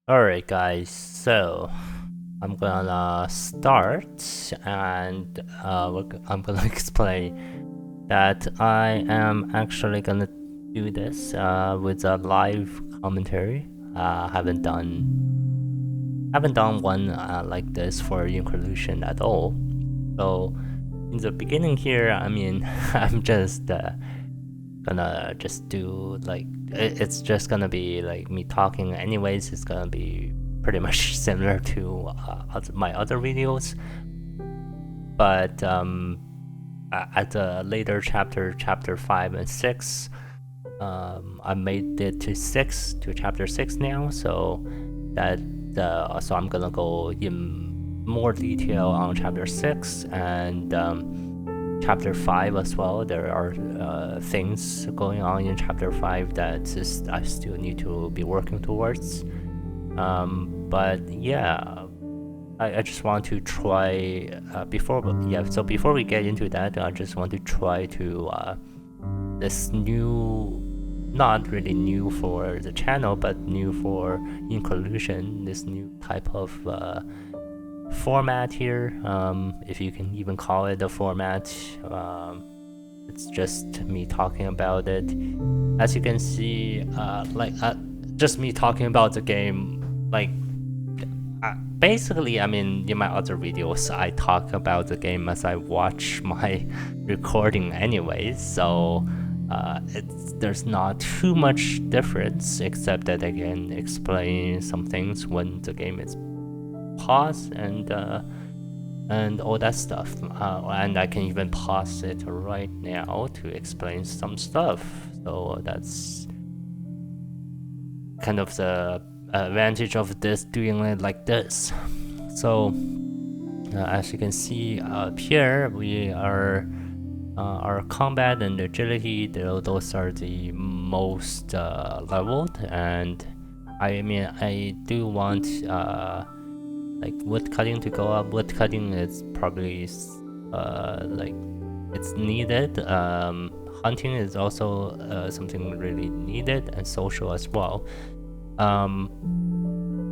Alright guys, so I'm gonna start and I'm gonna explain that I am actually gonna do this with a live commentary. Haven't done one like this for Increlution at all. So in the beginning here, I mean, I'm just gonna just do like it's just gonna be like me talking anyways. It's gonna be pretty much similar to my other videos, but at the later chapter 5 and 6, I made it to chapter 6 now, so that so I'm gonna go in more detail on chapter 6 and chapter 5 as well. There are things going on in chapter 5 that I still need to be working towards. But yeah, I just want to try before we get into that, I just want to try to this new, not really new for the channel, but new for Increlution, this new type of format here, if you can even call it a format. It's just me talking about it. As you can see, just me talking about the game. Basically, I mean, in my other videos, I talk about the game as I watch my recording anyways, so there's not too much difference, except that I can explain some things when the game is pause and all that stuff, and I can even pause it right now to explain some stuff. So that's kind of the advantage of this, doing it like this. So as you can see up here, we are our combat and agility, those are the most leveled, and I mean, I do want like wood cutting to go up. Wood cutting is probably like it's needed. Hunting is also something really needed, and social as well.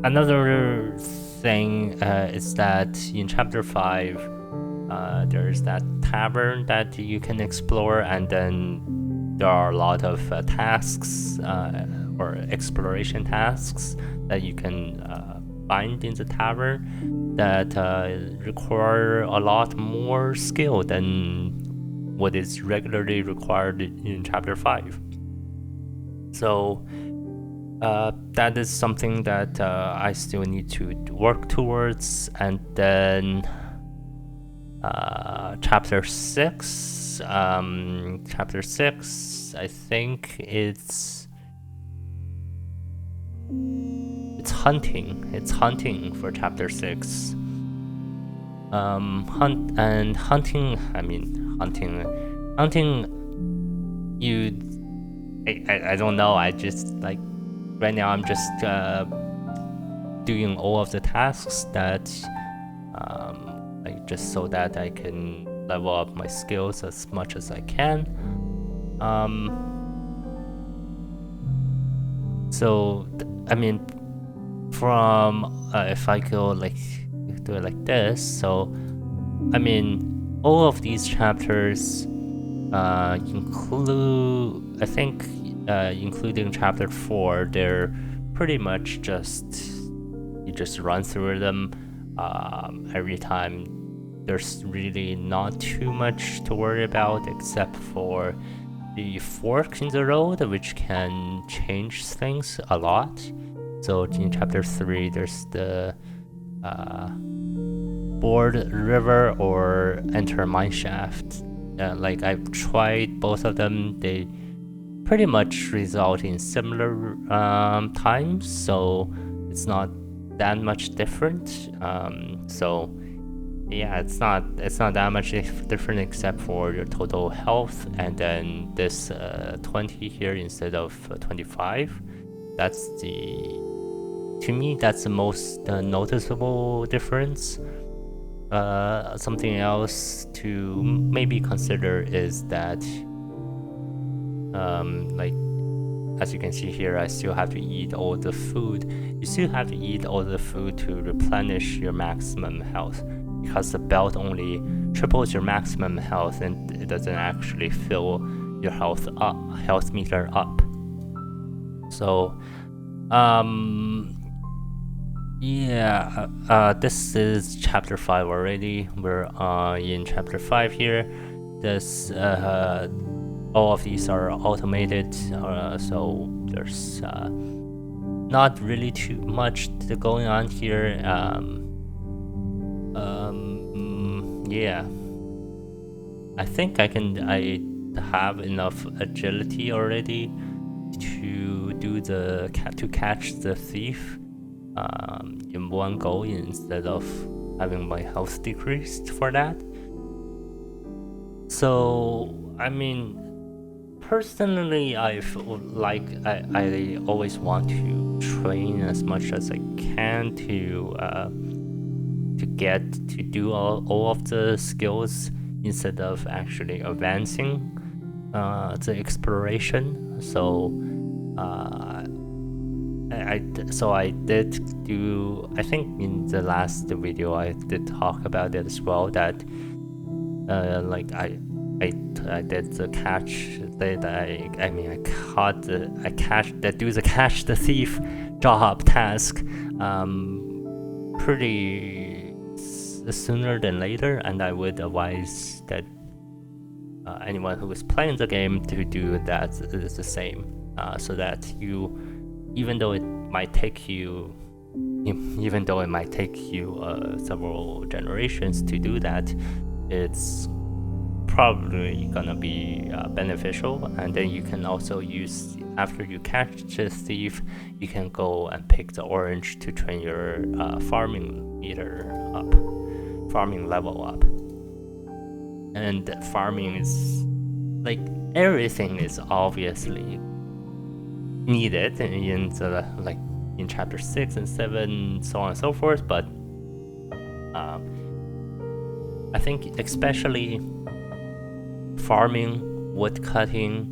Another thing is that in chapter 5, there's that tavern that you can explore, and then there are a lot of tasks or exploration tasks that you can find in the tavern that require a lot more skill than what is regularly required in chapter 5. So that is something that I still need to work towards. And then chapter 6, I think it's hunting for chapter 6. Hunting, you I don't know, I just like right now I'm just doing all of the tasks that like just so that I can level up my skills as much as I can. So I mean, from if I go like do it like this, so I mean, all of these chapters include, I think, including chapter 4, they're pretty much just, you just run through them every time. There's really not too much to worry about, except for the fork in the road, which can change things a lot. So in chapter 3, there's the board river or enter mineshaft. Like I've tried both of them, they pretty much result in similar times, so it's not that much different. So yeah, it's not that much different, except for your total health, and then this 20 here instead of 25. That's to me, that's the most noticeable difference. Something else to maybe consider is that like as you can see here, I still have to eat all the food. You still have to eat all the food to replenish your maximum health, because the belt only triples your maximum health and it doesn't actually fill your health meter up. So this is chapter 5 already. We're in chapter 5 here. This all of these are automated, so there's not really too much going on here. Yeah, I think I have enough agility already to do to catch the thief in one go instead of having my health decreased for that. So I mean, personally, I feel like I always want to train as much as I can to get to do all of the skills instead of actually advancing the exploration. So I did do, I think in the last video I did talk about it as well, that like I did the catch that I catch the thief job task pretty sooner than later, and I would advise that anyone who is playing the game to do that is the same, so that you, even though it might take you several generations to do that, it's probably gonna be beneficial. And then you can also use, after you catch the thief, you can go and pick the orange to train your farming level up. And farming is like, everything is obviously needed in the, like in chapter 6 and 7, so on and so forth, but I think especially farming, wood cutting,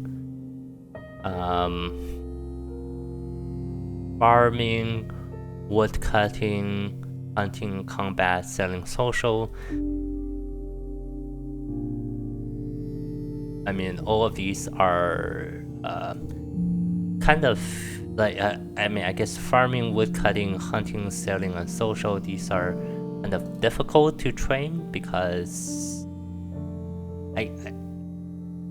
hunting, combat, selling, social. I mean, all of these are kind of like, I guess farming, wood cutting, hunting, selling, and social, these are kind of difficult to train because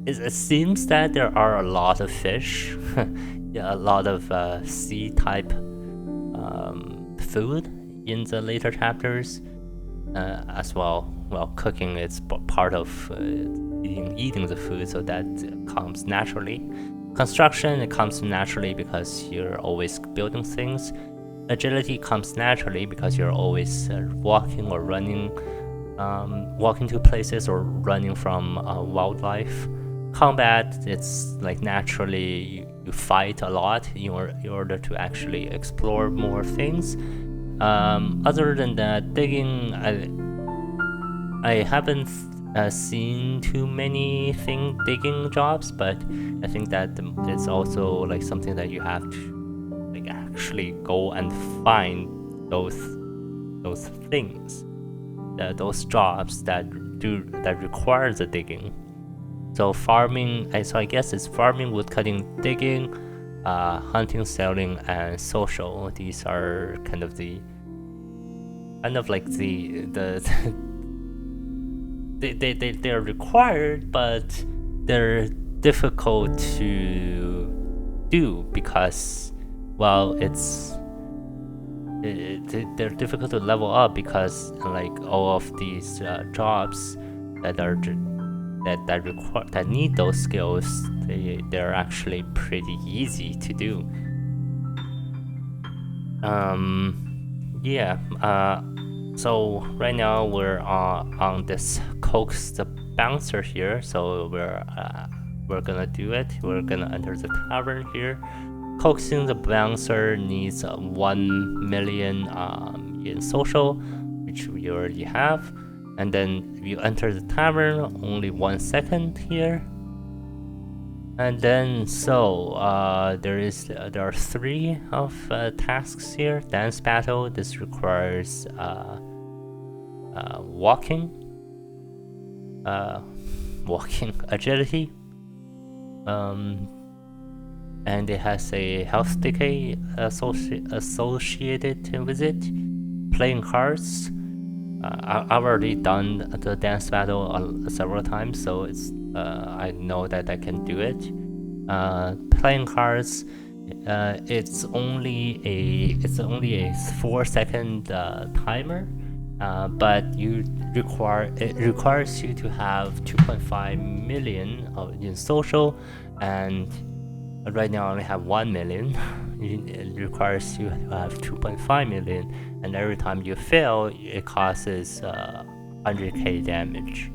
it seems that there are a lot of fish, yeah, a lot of sea type food in the later chapters, as well. Well, cooking is part of eating the food, so that comes naturally. Construction, it comes naturally because you're always building things. Agility comes naturally because you're always walking or running, walking to places or running from wildlife. Combat, it's like naturally you fight a lot in order to actually explore more things. Other than that, digging, I haven't seen too many digging jobs, but I think that it's also like something that you have to like actually go and find those things, those jobs that require the digging. So farming, so I guess it's farming, wood cutting, digging, hunting, selling, and social. These are kind of they're required, but they're difficult to do because, well, they're difficult to level up because like all of these jobs that need those skills, they're actually pretty easy to do. So right now we're on this coax the bouncer here, so we're gonna do it. We're gonna enter the tavern here. Coaxing the bouncer needs 1 million in social, which we already have. And then you enter the tavern, only 1 second here. And then there are 3 of tasks here. Dance battle. This requires walking, agility, and it has a health decay associated with it. Playing cards. I've already done the dance battle several times, so I know that I can do it. Playing cards. It's only a 4-second timer, but it requires you to have 2.5 million in social, and right now I only have 1 million. It requires you to have 2.5 million, and every time you fail, it causes 100k damage.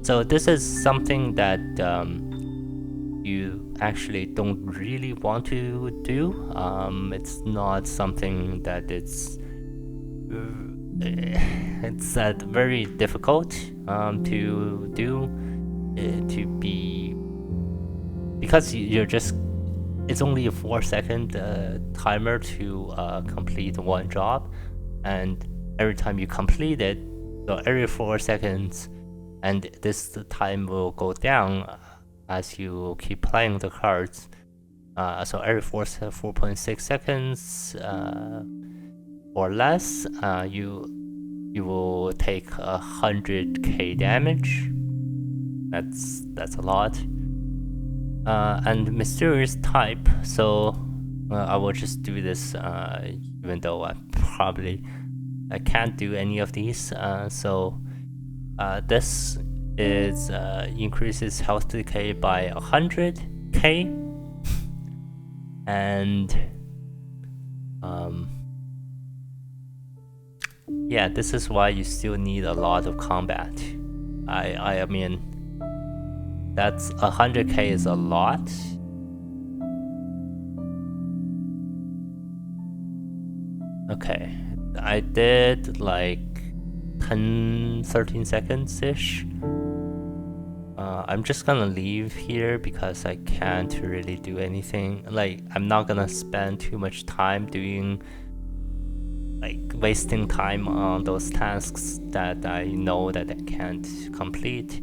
So this is something that you actually don't really want to do. It's not something that it's very difficult to do, to be, because it's only a 4-second timer to complete one job, and every time you complete it, so every 4 seconds, and this time will go down as you keep playing the cards. So every 4.6 seconds or less, you will take 100k damage. That's a lot. And mysterious type. So I will just do this, even though I can't do any of these. So this is increases health decay by 100k, and yeah, this is why you still need a lot of combat. I mean, that's 100k is a lot. Okay, I did like 10-13 seconds ish. I'm just gonna leave here because I can't really do anything. Like, I'm not gonna spend too much time doing, like, wasting time on those tasks that I know that I can't complete.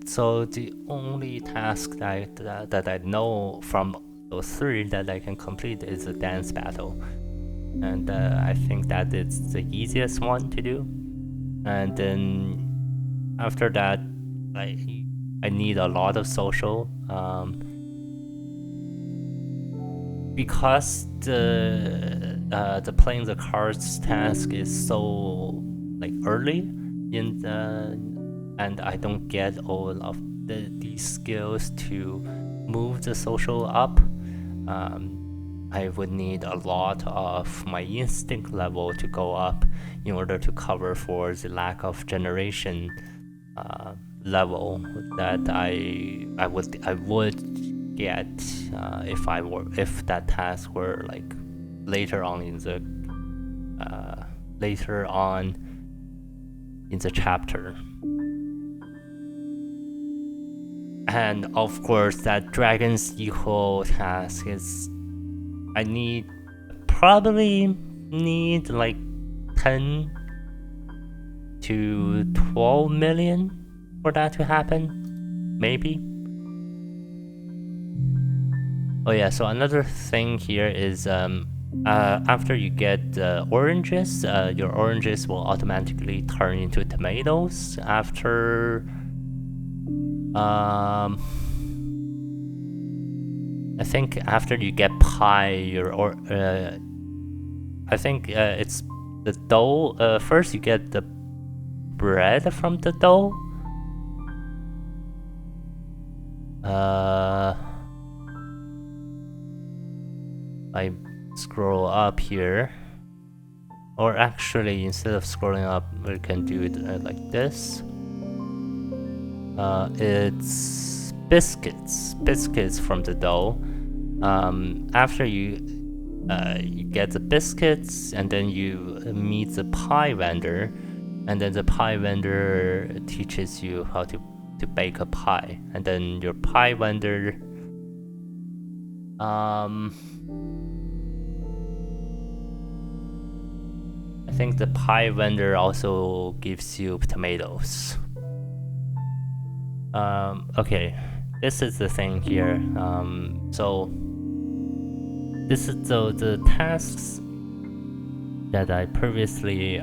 So the only task that I know from those 3 that I can complete is the dance battle, and I think that it's the easiest one to do. And then after that, I need a lot of social, because the playing the cards task is so like early in the, and I don't get all of these skills to move the social up. I would need a lot of my instinct level to go up in order to cover for the lack of generation level that I would get if that task were like later on in the chapter. And of course, that Dragon's Equal task is, I probably need like 10 to 12 million for that to happen, maybe. Oh yeah, so another thing here is after you get oranges, your oranges will automatically turn into tomatoes after I think after you get pie, I think it's the dough. First you get the bread from the dough. I scroll up here, or actually instead of scrolling up, we can do it like this. It's biscuits from the dough. After you get the biscuits, and then you meet the pie vendor, and then the pie vendor teaches you how to to bake a pie, and then your pie vendor I think the pie vendor also gives you tomatoes. Okay, this is the thing here. So this is the tasks that I previously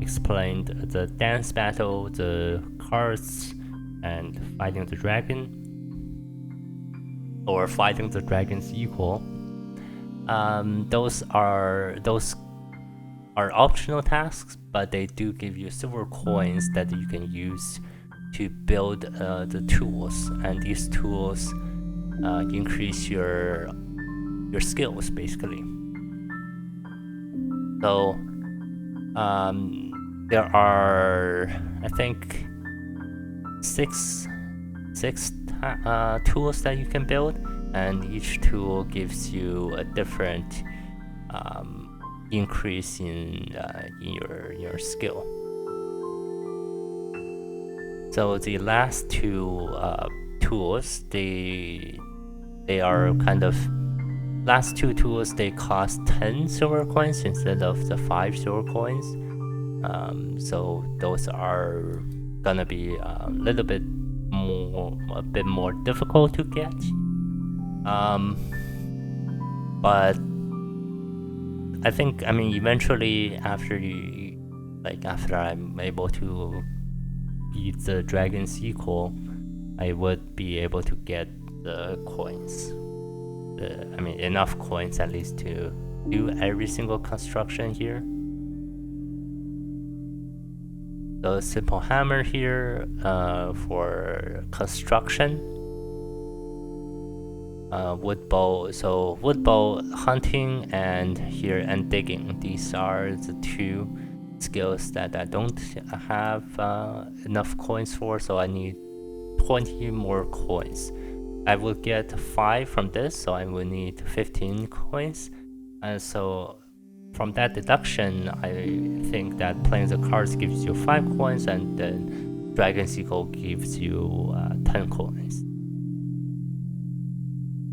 explained: the dance battle, the cards, and fighting the dragon, or fighting the dragon's equal. Those are optional tasks, but they do give you silver coins that you can use to build the tools, and these tools increase your skills basically. So there are, I think, six tools that you can build, and each tool gives you a different increase in your skill. So the last two tools, they are kind of last two tools. They cost 10 silver coins instead of the 5 silver coins. So those are gonna be a bit more difficult to get. But I think, eventually after I'm able to beat the dragon's equal, I would be able to get the coins. Enough coins at least to do every single construction here. The simple hammer here for construction. Wood bow, so wood bow, hunting, and digging. These are the two skills that I don't have enough coins for, so I need 20 more coins. I will get 5 from this, so I will need 15 coins. And so from that deduction, I think that playing the cards gives you 5 coins, and then Dragon's Eagle gives you 10 coins.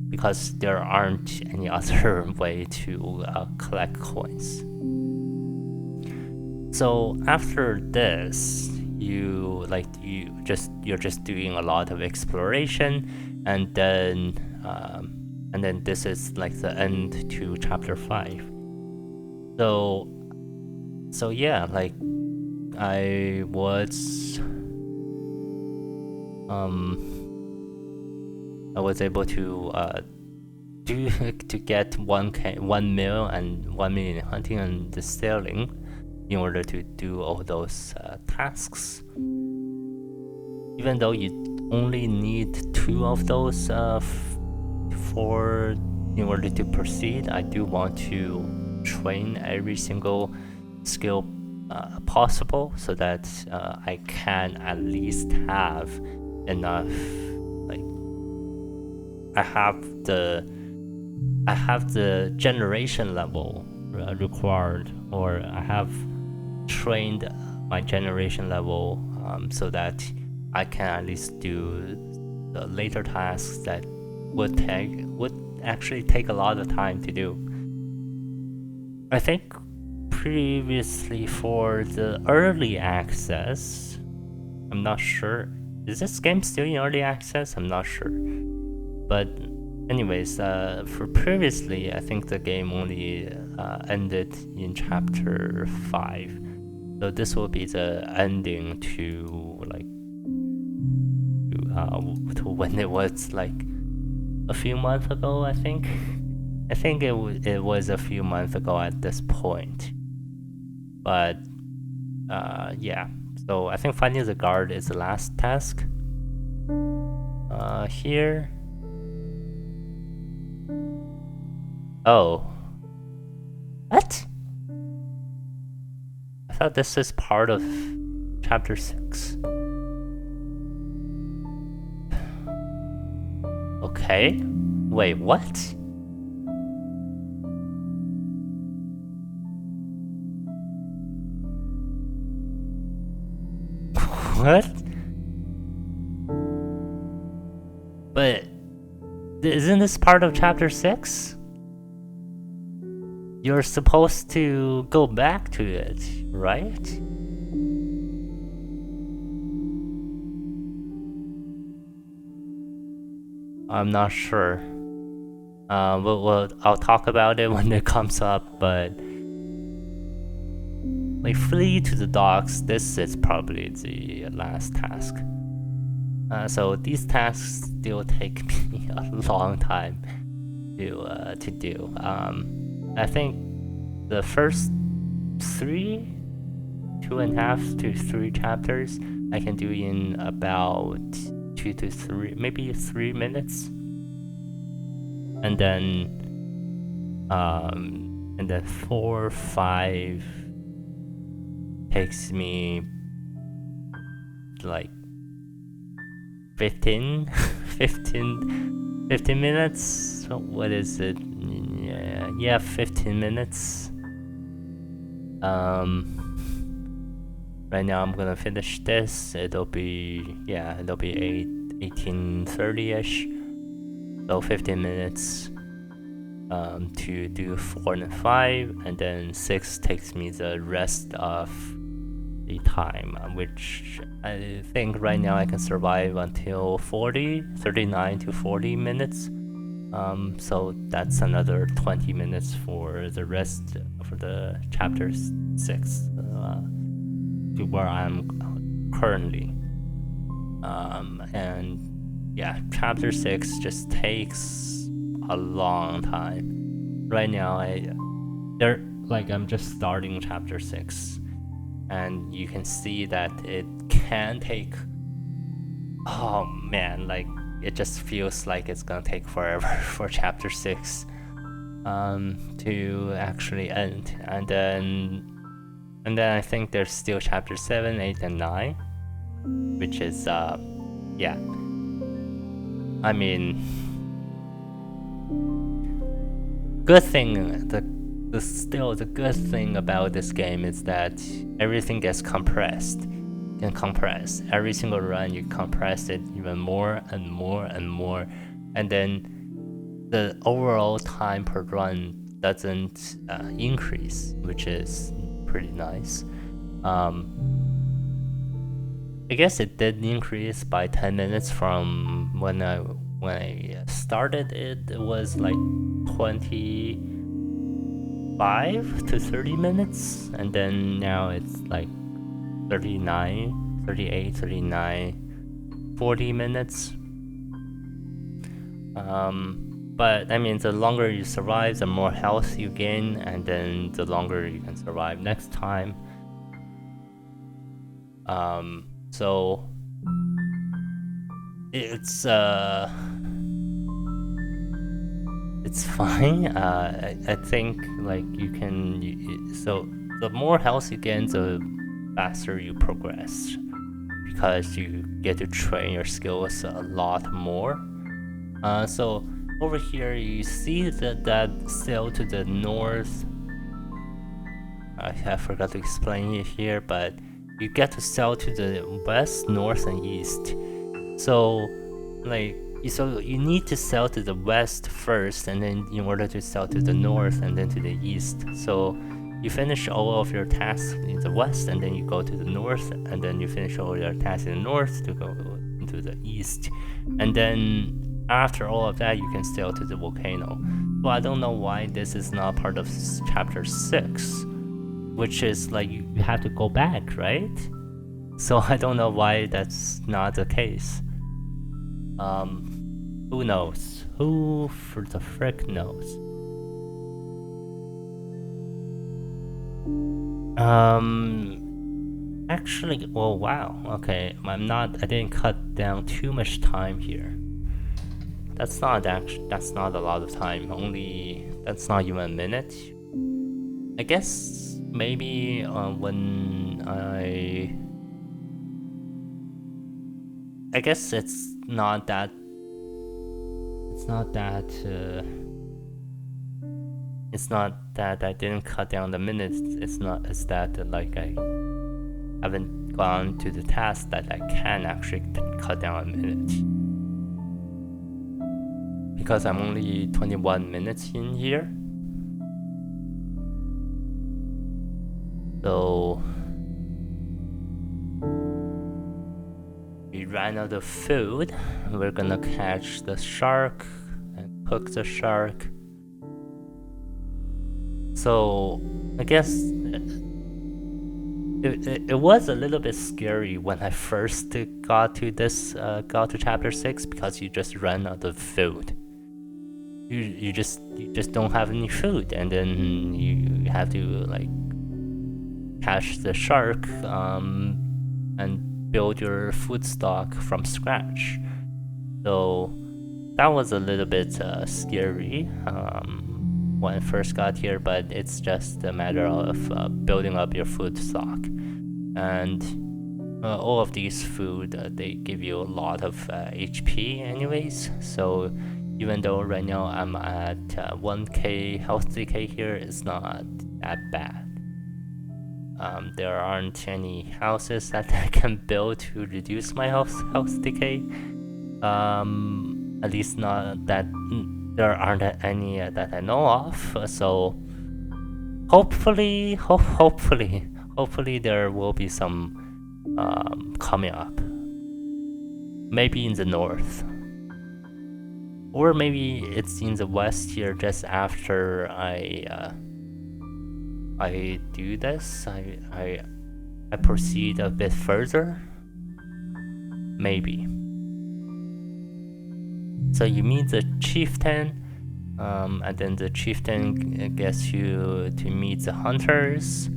Because there aren't any other way to collect coins. So after this, you're just doing a lot of exploration, and then this is like the end to chapter 5. So yeah, like I was able to get 1 mil and 1 million hunting and distilling in order to do all those tasks. Even though you only need 2 of those in order to proceed, I do want to train every single skill possible, so that I can at least have enough. Like I have the generation level required, or I have trained my generation level so that I can at least do the later tasks that would actually take a lot of time to do. I think previously for the early access, I'm not sure. Is this game still in early access? I'm not sure. But anyways, for previously, I think the game only ended in chapter 5. So this will be the ending to when it was like a few months ago, I think. I think it was a few months ago at this point. But yeah, so I think finding the guard is the last task. Here. Oh. What? I thought this is part of chapter 6. Okay. Wait, what? What? isn't this part of chapter 6? You're supposed to go back to it, right? I'm not sure. I'll talk about it when it comes up, but like flee to the docks, this is probably the last task. So these tasks still take me a long time to do. I think the first 2.5 to 3 chapters I can do in about 2 to 3, maybe 3 minutes, and then 4, 5 takes me like 15 minutes. So what is it? Yeah, 15 minutes. Right now I'm gonna finish this. It'll be 18:30ish. So 15 minutes to do 4 and 5, and then 6 takes me the rest of the time, which I think right now I can survive until 39 to 40 minutes. So that's another 20 minutes for the rest for the chapter 6 to where I'm currently. And yeah, chapter 6 just takes a long time. Right now I'm just starting chapter 6, and you can see that it can take, oh man, like it just feels like it's gonna take forever for chapter 6 to actually end. And then I think there's still chapter 7, 8, and 9, which is yeah, I mean, good thing, the good thing about this game is that everything gets compressed. You can compress every single run, you compress it even more and more and more, and then the overall time per run doesn't increase, which is pretty nice. I guess it did increase by 10 minutes from when I started it. It was like 25 to 30 minutes, and then now it's like 39, 38, 39, 40 minutes. But I mean, the longer you survive, the more health you gain, and then the longer you can survive next time. So it's fine. I think like so the more health you gain, the faster you progress, because you get to train your skills a lot more. So over here you see that sail to the north. I forgot to explain it here, but you get to sail to the west, north, and east. So like you need to sail to the west first, and then in order to sail to the north and then to the east. So you finish all of your tasks in the west, and then you go to the north, and then you finish all your tasks in the north to go into the east, and then after all of that you can sail to the volcano. So I don't know why this is not part of chapter 6, which is like you have to go back, right? So I don't know why that's not the case. Who knows? Who for the frick knows? Actually, oh wow, okay, I didn't cut down too much time here. That's not a lot of time, that's not even a minute. I guess maybe when I guess it's not that I didn't cut down the minutes. It's that like I haven't gone to the task that I can actually cut down a minute. because I'm only 21 minutes in here. So we ran out of food. We're gonna catch the shark and cook the shark. So I guess it was a little bit scary when I first got to chapter 6, because you just run out of food. You just don't have any food, and then you have to like catch the shark and build your food stock from scratch. So that was a little bit scary when I first got here, but it's just a matter of building up your food stock. And all of these food, they give you a lot of HP anyways. So even though right now I'm at 1k health decay here, it's not that bad. There aren't any houses that I can build to reduce my health decay. At least not that there aren't any that I know of. So hopefully there will be some coming up. Maybe in the north, or maybe it's in the west here. Just after I do this, I proceed a bit further, maybe. So you meet the chieftain, and then the chieftain gets you to meet the hunters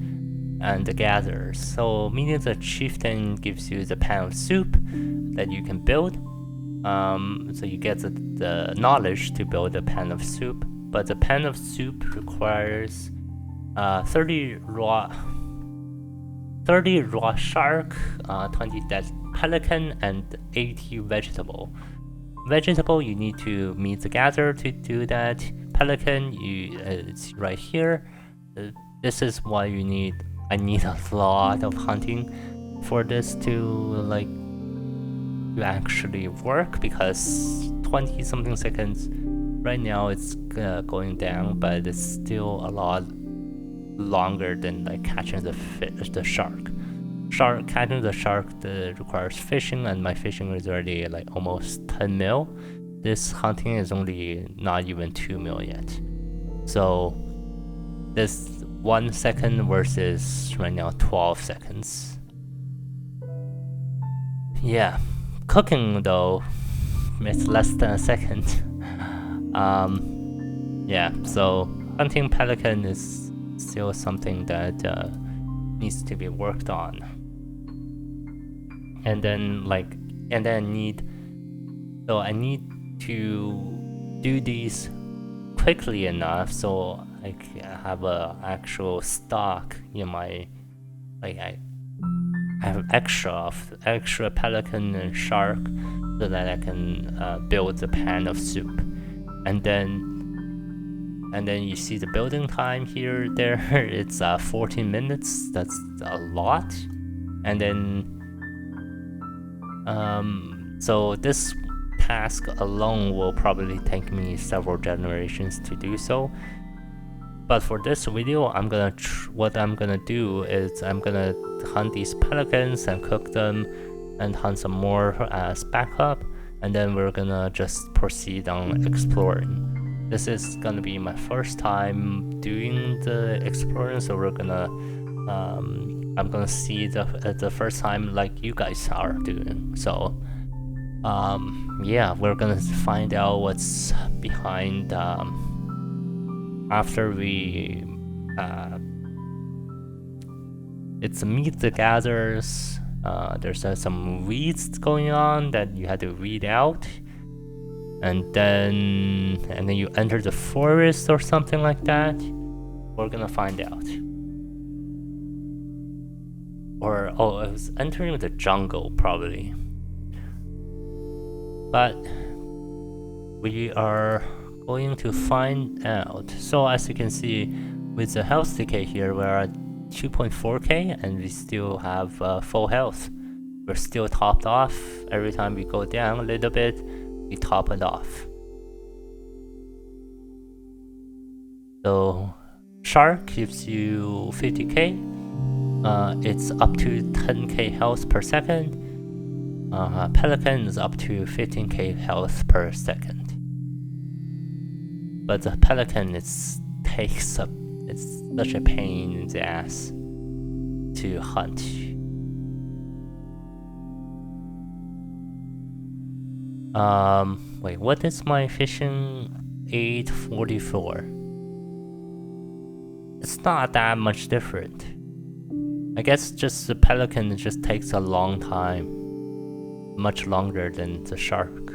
and the gatherers. So meeting the chieftain gives you the pan of soup that you can build. So you get the knowledge to build a pan of soup, but the pan of soup requires 30 raw shark, 20 dead pelican, and 80 vegetable. Vegetable, you need to meet the gatherer to do that. Pelican, it's right here. This is why I need a lot of hunting for this to actually work, because 20 something seconds right now it's going down, but it's still a lot longer than catching the shark. Catching the shark requires fishing, and my fishing is already almost 10 mil. This hunting is only not even 2 mil yet. So this 1 second versus right now 12 seconds. Yeah, cooking though, it's less than a second. Yeah, so hunting pelican is still something that needs to be worked on. And then I need to do these quickly enough so I can have a actual stock in my I have extra pelican and shark so that I can build the pan of soup. And then you see the building time here there it's 14 minutes. That's a lot. And then so this task alone will probably take me several generations to do so. But for this video, what I'm gonna do is I'm gonna hunt these pelicans and cook them, and hunt some more as backup, and then we're gonna just proceed on exploring. This is gonna be my first time doing the exploring, so we're gonna I'm gonna see the first time like you guys are doing. So yeah, we're gonna find out what's behind after we it's meet the gatherers. There's some weeds going on that you had to weed out, and then you enter the forest or something like that. We're gonna find out. Or I was entering the jungle probably. But we are going to find out. So as you can see, with the health decay here, we're at 2.4k and we still have full health. We're still topped off. Every time we go down a little bit, we top it off. So shark gives you 50k. It's up to 10k health per second. Pelican is up to 15k health per second. But the pelican it's such a pain in the ass to hunt. Wait, what is my fishing? 844. It's not that much different. I guess just the pelican just takes a long time. Much longer than the shark.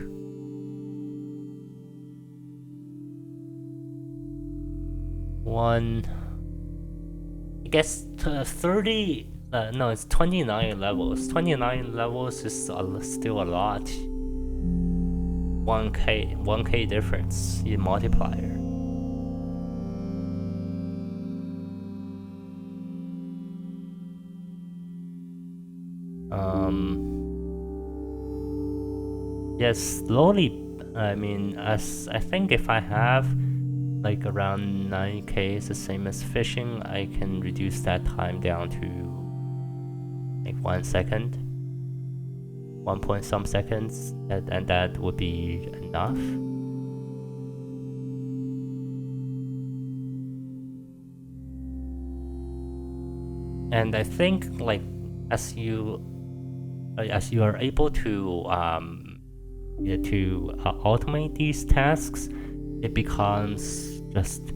I guess 30. No, it's 29 levels. 29 levels is still a lot. 1k difference in multiplier. Yes, slowly. I mean, as I think if I have like around 9k is the same as fishing, I can reduce that time down to like 1 second, 1 point some seconds, and that would be enough. And I think like as you are able to automate these tasks, it becomes just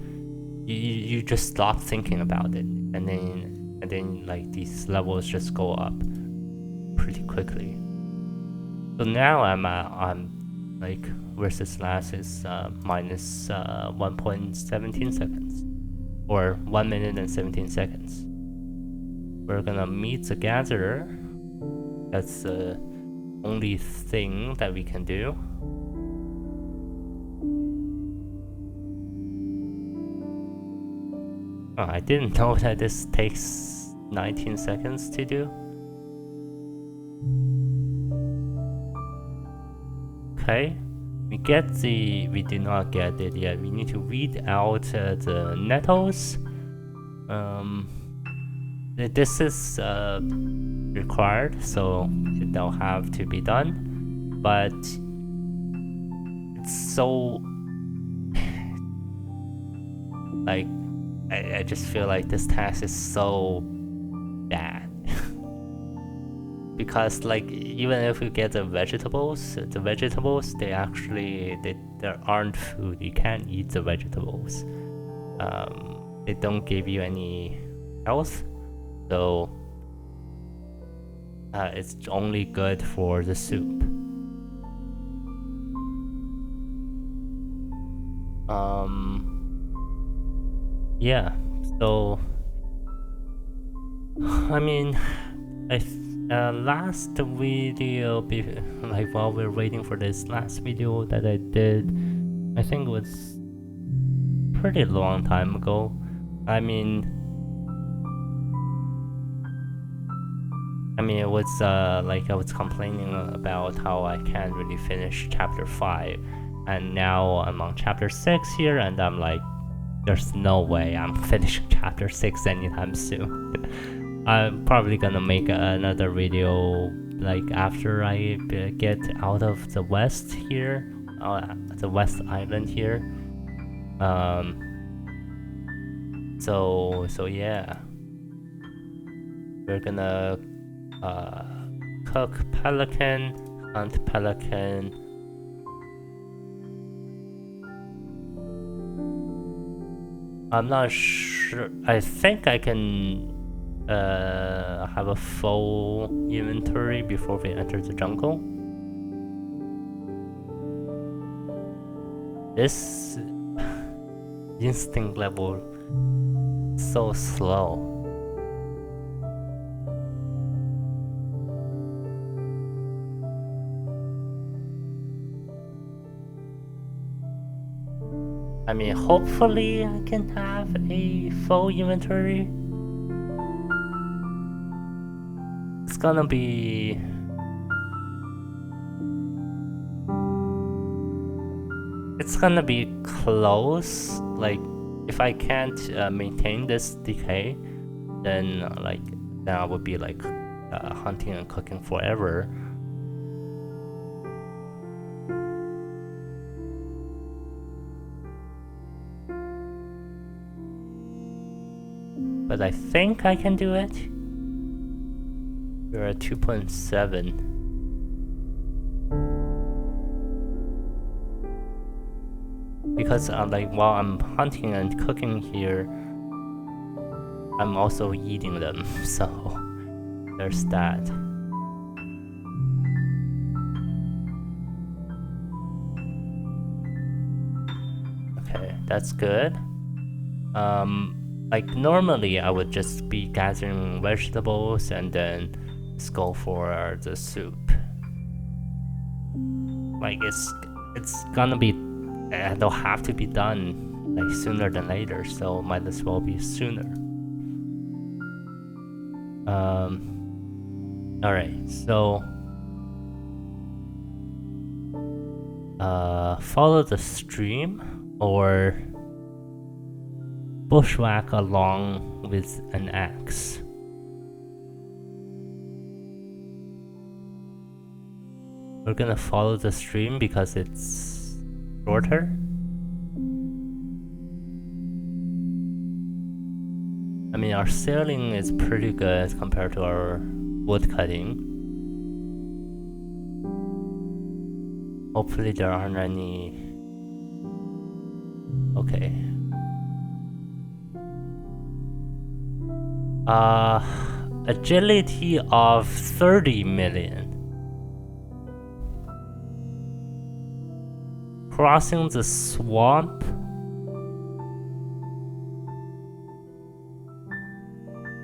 you just stop thinking about it, and then like these levels just go up pretty quickly. So now I'm like versus last is minus 1.17 seconds, or 1 minute and 17 seconds. We're gonna meet the gatherer. That's the only thing that we can do. Oh, I didn't know that this takes 19 seconds to do. Okay, we did not get it yet. We need to weed out the nettles. This is required, so it don't have to be done, but it's so like I just feel like this task is so bad. Because like even if you get the vegetables there aren't food. You can't eat the vegetables. They don't give you any health, so it's only good for the soup. Yeah, so I mean, last video, like while we're waiting for this last video that I did, I think it was pretty long time ago. I mean it was like I was complaining about how I can't really finish chapter 5, and now I'm on chapter 6 here, and I'm like, there's no way I'm finishing chapter 6 anytime soon. I'm probably gonna make another video like after I get out of the west here, the west island here. So yeah, we're gonna cook pelican, hunt pelican. I'm not sure. I think I can have a full inventory before we enter the jungle. This instinct level is so slow. I mean, hopefully I can have a full inventory. It's gonna be... it's gonna be close, like if I can't maintain this decay, then then I would be like hunting and cooking forever. But I think I can do it. We're at 2.7. Because like while I'm hunting and cooking here, I'm also eating them, so there's that. Okay, that's good. Like normally I would just be gathering vegetables and then just go for the soup. Like it's gonna be, it'll have to be done like sooner than later, so might as well be sooner. Alright, so follow the stream or bushwhack along with an axe. We're gonna follow the stream because it's shorter. I mean, our sailing is pretty good compared to our wood cutting. Hopefully there aren't any... Okay. Agility of 30 million. Crossing the swamp.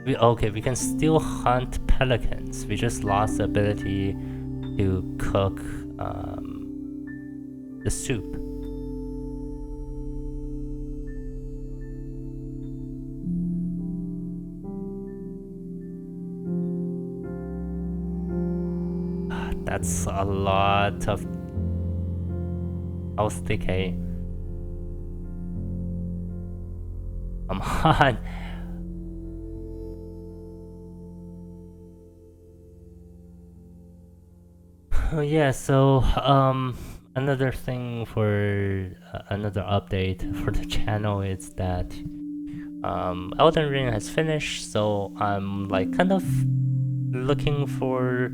We can still hunt pelicans. We just lost the ability to cook the soup. That's a lot of health decay. Come on. Yeah, so another thing for another update for the channel is that Elden Ring has finished, so I'm like kind of looking for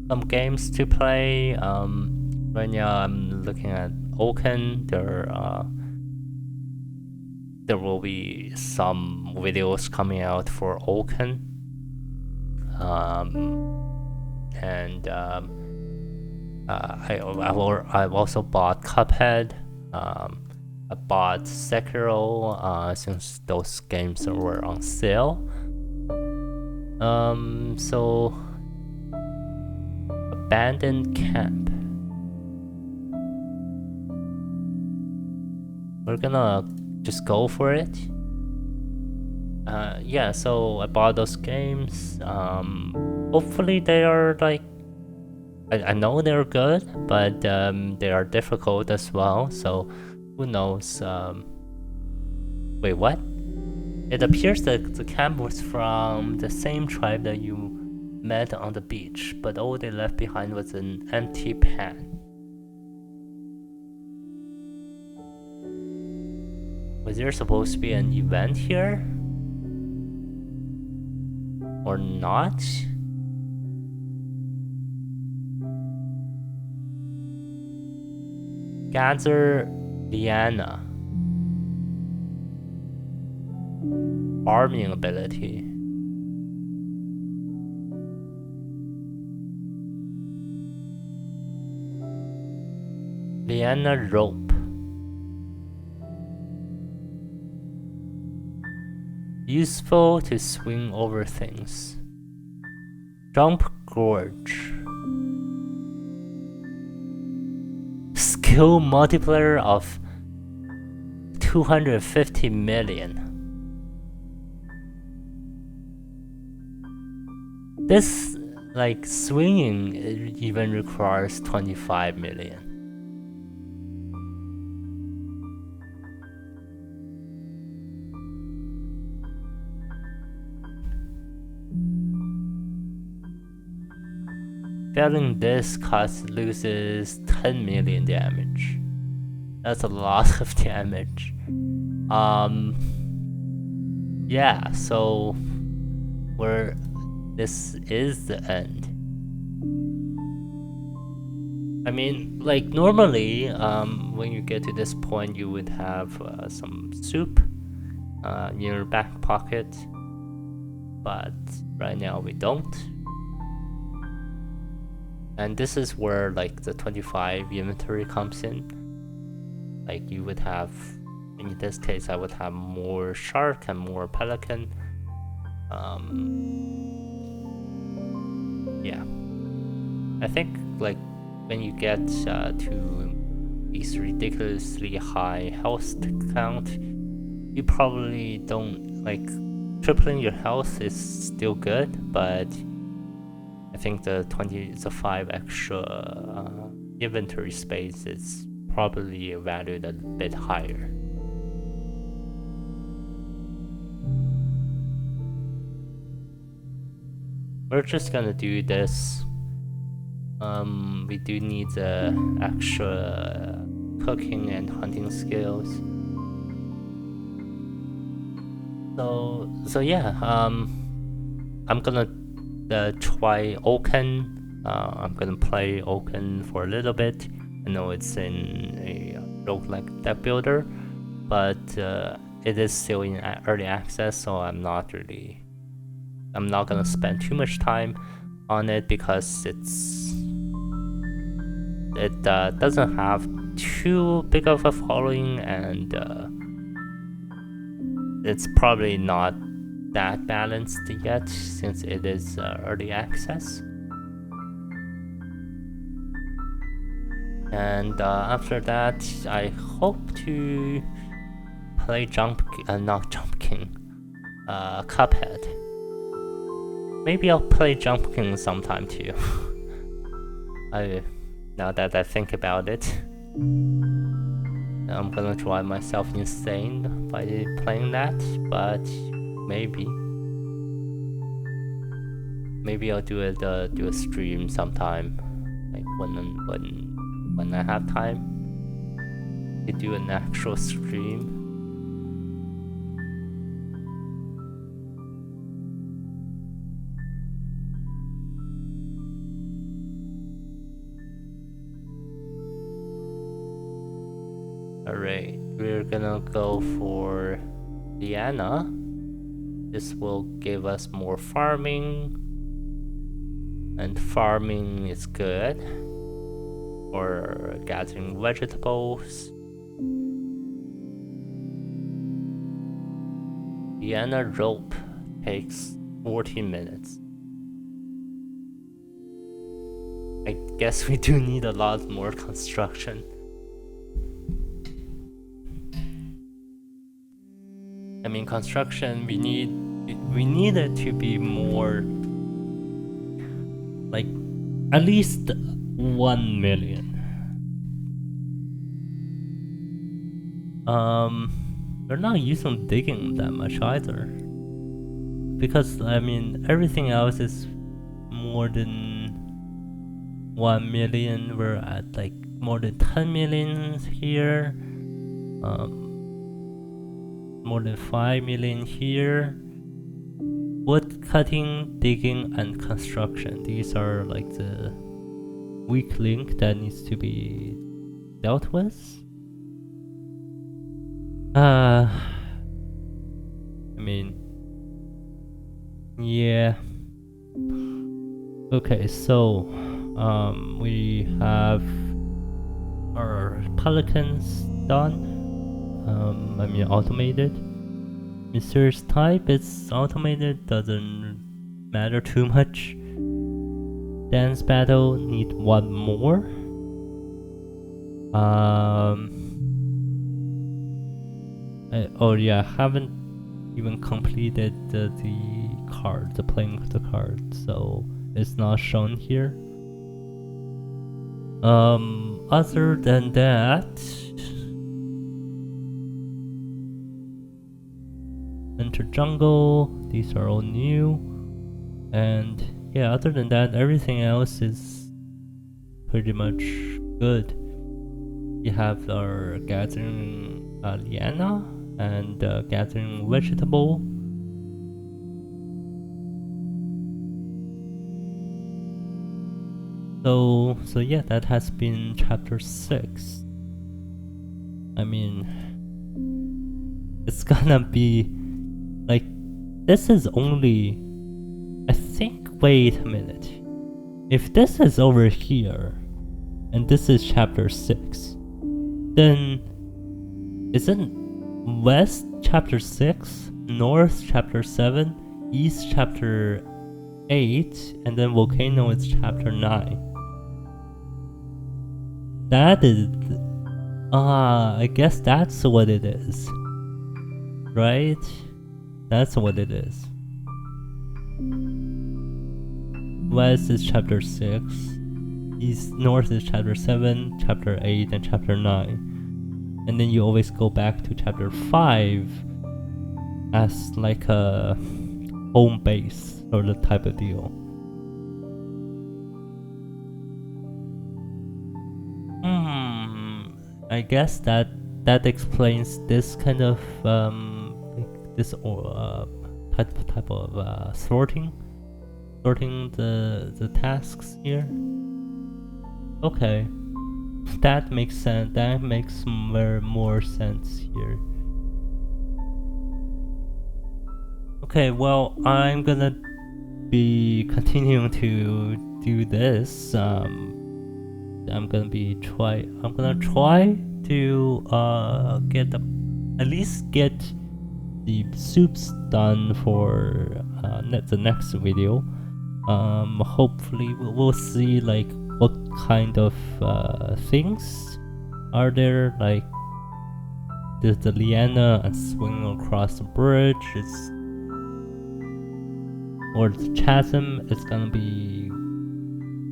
some games to play. Right now I'm looking at Oaken. There will be some videos coming out for Oaken. I've also bought Cuphead. I bought Sekiro since those games were on sale. So abandoned camp. We're gonna just go for it. Yeah, so I bought those games. Hopefully they are like, I know they're good, but they are difficult as well, so who knows. Wait, what? It appears that the camp was from the same tribe that you met on the beach, but all they left behind was an empty pan. Was there supposed to be an event here? Or not? Gather Liana. Farming ability. Liana rope. Useful to swing over things. Jump gorge. Skill multiplier of 250 million. This, like, swinging even requires 25 million. failing this loses 10 million damage. That's a lot of damage. Yeah, so this is the end. I mean, like normally, when you get to this point, you would have some soup in your back pocket, but right now we don't. And this is where like the 25 inventory comes in. Like you would have, in this case, I would have more shark and more pelican. Yeah, I think like when you get to these ridiculously high health count, you probably don't like tripling your health is still good, but I think the 5 extra inventory space is probably valued a bit higher. We're just gonna do this. We do need the extra cooking and hunting skills. So yeah, I'm gonna try Oaken. I'm gonna play Oaken for a little bit. I know it's in a roguelike deck builder, but it is still in early access, so I'm not gonna spend too much time on it because it doesn't have too big of a following, and it's probably not that balanced yet since it is early access. And after that, I hope to play Cuphead. Maybe I'll play Jump King sometime too. Now that I think about it, I'm gonna drive myself insane by playing that, but maybe I'll do a stream sometime, like when I have time to do an actual stream. Alright, we're gonna go for Diana. This will give us more farming, and farming is good for gathering vegetables. Diana rope takes 14 minutes. I guess we do need a lot more construction. I mean, construction, we need it to be more, like, at least 1 million. We're not using digging that much either, because I mean everything else is more than 1 million. We're at like more than 10 million here. More than 5 million here. Wood cutting, digging, and construction. These are like the weak link that needs to be dealt with. I mean, yeah. Okay, so we have our pelicans done. I mean automated. Mysterious type, it's automated, doesn't matter too much. Dance battle, need 1 more. Oh yeah, I haven't even completed the playing of the card, so it's not shown here. Other than that, enter jungle, these are all new, and yeah, other than that, everything else is pretty much good. We have our gathering liana and gathering vegetable. So yeah, that has been chapter 6. I mean, it's gonna be like, this is only, I think, wait a minute. If this is over here, and this is chapter 6, then isn't West chapter 6, North chapter 7, East chapter 8, and then Volcano is chapter 9? That is... I guess that's what it is. Right? That's what it is. West is chapter 6, East, North is chapter 7, chapter 8, and chapter 9. And then you always go back to chapter 5 as like a home base sort of type of deal. I guess that explains this kind of like this type of sorting the tasks here. Okay, that makes sense. That makes more sense here. Okay, well, I'm gonna be continuing to do this. I'm gonna try to at least get the soups done for the next video. Hopefully we'll see like what kind of things are there, like the liana and swinging across the bridge, or the chasm. It's gonna be,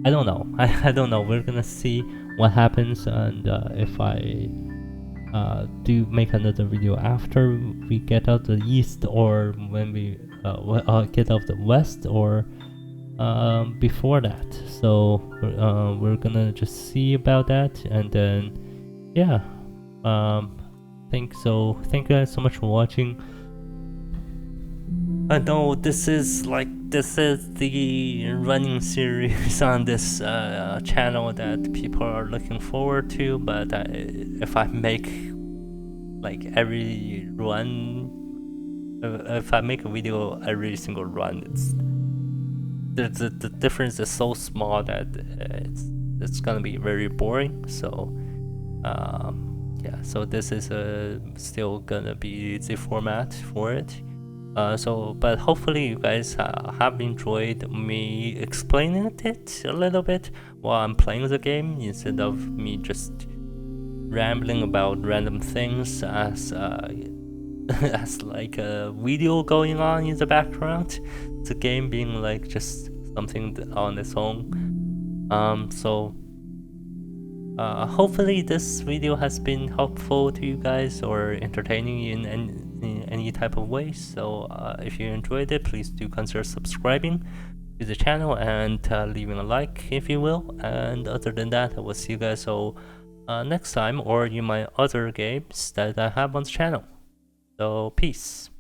I don't know. I don't know. We're gonna see what happens, and if I do make another video after we get out the east, or when we get out the west, or before that. So we're gonna just see about that, and then yeah. Thank you guys so much for watching. I know this is the running series on this channel that people are looking forward to, but if I make like every run, if I make a video every single run, the difference is so small that it's gonna be very boring. So yeah, so this is still gonna be the format for it. But hopefully you guys have enjoyed me explaining it a little bit while I'm playing the game, instead of me just rambling about random things as as like a video going on in the background, the game being like just something on its own. Hopefully this video has been helpful to you guys or entertaining you in any type of way. So if you enjoyed it, please do consider subscribing to the channel and leaving a like if you will. And other than that, I will see you guys next time, or in my other games that I have on the channel. So peace.